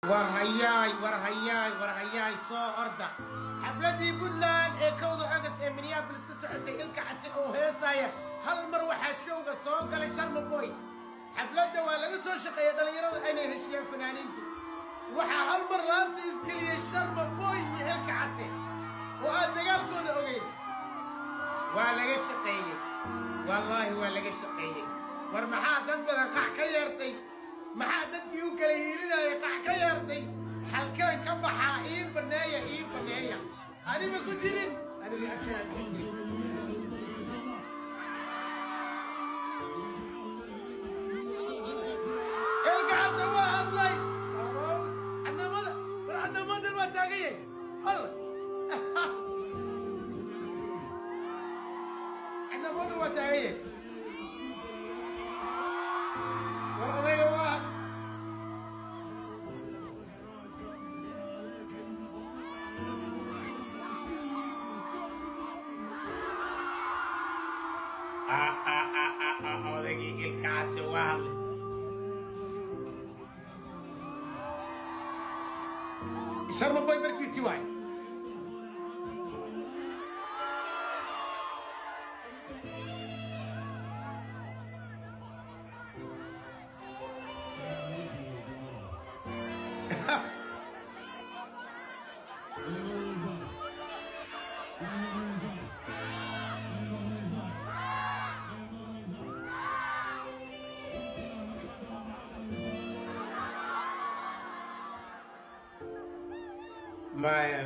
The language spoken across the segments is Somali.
war hayaay soo orda xafladii Puntland ee kowda August ee Minneapolis ka socotay ilka casi oo heesaya hal mar waxaa showga soo galay Sharma Boy xafladda waa laga soo shaqeeyay dhalinyarada inay heshiyaan fanaaniintu waxaa hal mar laanta isgeliyay Sharma Boy iyo ilka casi oo aad dagaalkooda ogeyn waa laga shaqeeyay wallaahi waa laga shaqeeyay war maxaa dad badan qac ka yeertay maxaa dadkii u kala hiilinaya qac ka yeertay halkaan ka baxaa ii baneeya anima ku jirin anima afshaan ku jirin ilkaasa waa hadlay cadamada waa taagayay alla cadamada waa taagayay war odayga waa odagii ilkaasi waa hadlay Sharma Boy markiisii waay Maya.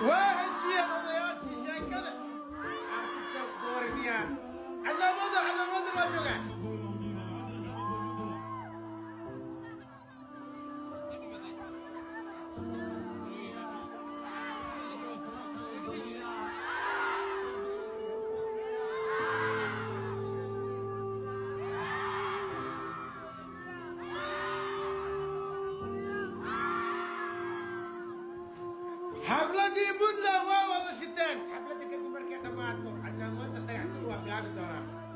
واحد شيء مضياسي شيء كذا أعطيك بورنيا عندنا مدر ما توقع حفلتي بودلا وهذا شتان حفلتك انت مركي دماتو عندنا ما تدعي تروح بلاد الدوران